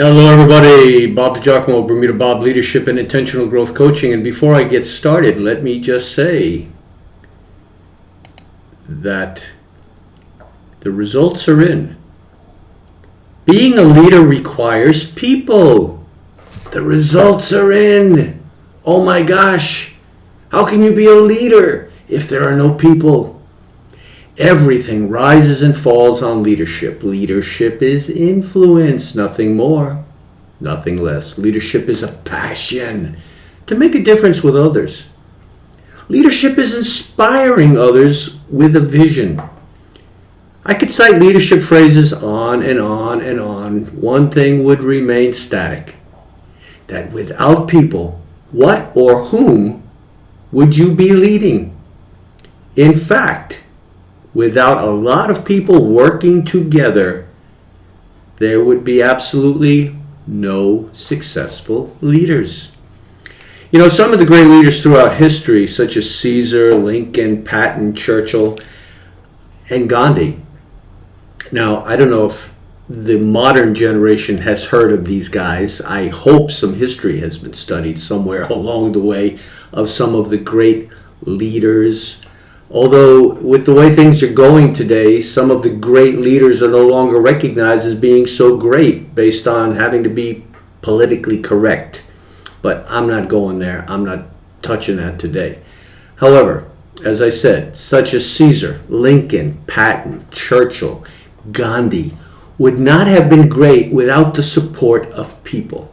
Hello, everybody. Bob DiGiacomo, Bermuda Bob Leadership and Intentional Growth Coaching. And before I get started, let me just say that the results are in. Being a leader requires people. The results are in. Oh my gosh. How can you be a leader if there are no people? Everything rises and falls on leadership. Leadership is influence, nothing more, nothing less. Leadership is a passion to make a difference with others. Leadership is inspiring others with a vision. I could cite leadership phrases on and on and on. One thing would remain static. That without people, what or whom would you be leading? In fact, without a lot of people working together, there would be absolutely no successful leaders. You know, some of the great leaders throughout history, such as Caesar, Lincoln, Patton, Churchill, and Gandhi. Now, I don't know if the modern generation has heard of these guys. I hope some history has been studied somewhere along the way of some of the great leaders. Although, with the way things are going today, some of the great leaders are no longer recognized as being so great based on having to be politically correct. But I'm not going there. I'm not touching that today. However, as I said, such as Caesar, Lincoln, Patton, Churchill, Gandhi would not have been great without the support of people.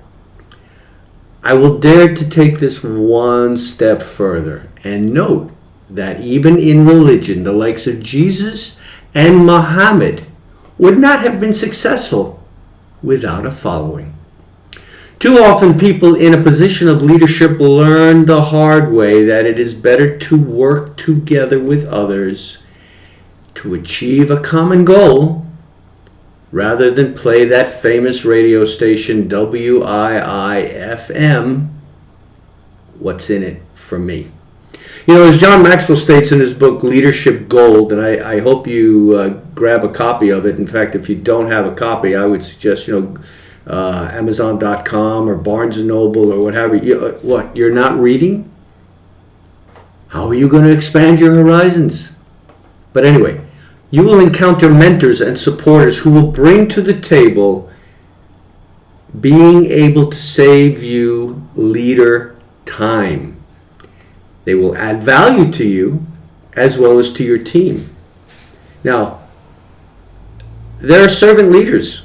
I will dare to take this one step further and note that even in religion, the likes of Jesus and Muhammad would not have been successful without a following. Too often people in a position of leadership learn the hard way that it is better to work together with others to achieve a common goal rather than play that famous radio station WIIFM, what's in it for me. You know, as John Maxwell states in his book, Leadership Gold, and I hope you grab a copy of it. In fact, if you don't have a copy, I would suggest, Amazon.com or Barnes & Noble or whatever. What, you're not reading? How are you going to expand your horizons? But anyway, you will encounter mentors and supporters who will bring to the table being able to save you leader time. They will add value to you as well as to your team. Now, there are servant leaders.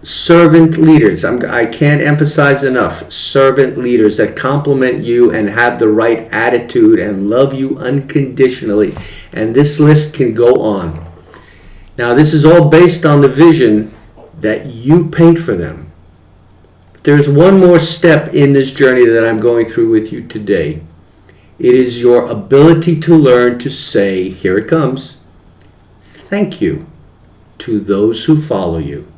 Servant leaders. I can't emphasize enough. Servant leaders that compliment you and have the right attitude and love you unconditionally. And this list can go on. Now, this is all based on the vision that you paint for them. But there's one more step in this journey that I'm going through with you today. It is your ability to learn to say, here it comes, thank you to those who follow you.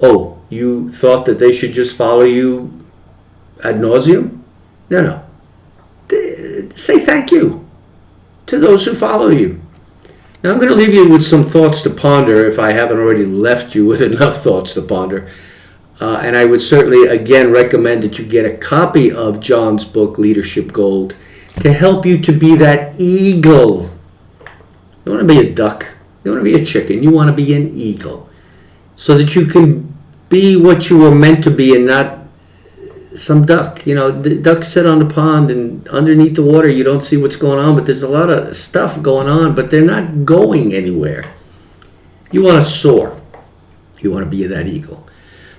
Oh, you thought that they should just follow you ad nauseum? No. Say thank you to those who follow you. Now I'm going to leave you with some thoughts to ponder if I haven't already left you with enough thoughts to ponder. And I would certainly, again, recommend that you get a copy of John's book, Leadership Gold, to help you to be that eagle. You don't want to be a duck. You don't want to be a chicken. You want to be an eagle. So that you can be what you were meant to be and not some duck. You know, the ducks sit on the pond and underneath the water you don't see what's going on, but there's a lot of stuff going on, but they're not going anywhere. You want to soar. You want to be that eagle.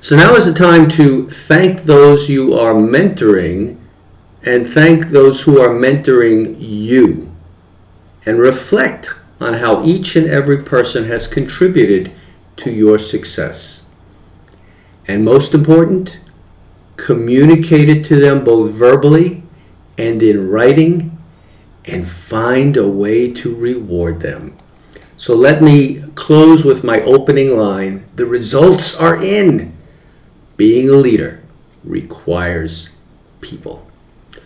So now is the time to thank those you are mentoring and thank those who are mentoring you, and reflect on how each and every person has contributed to your success. And most important, communicate it to them both verbally and in writing, and find a way to reward them. So let me close with my opening line. The results are in. Being a leader requires people.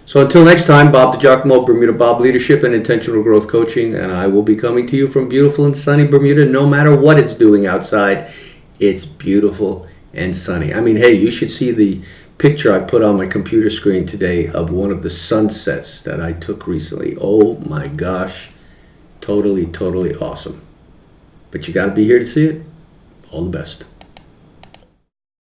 So until next time, Bob DiGiacomo, Bermuda Bob Leadership and Intentional Growth Coaching, and I will be coming to you from beautiful and sunny Bermuda. No matter what it's doing outside, it's beautiful and sunny. I mean, hey, you should see the picture I put on my computer screen today of one of the sunsets that I took recently. Oh my gosh, totally, totally awesome. But you got to be here to see it. All the best.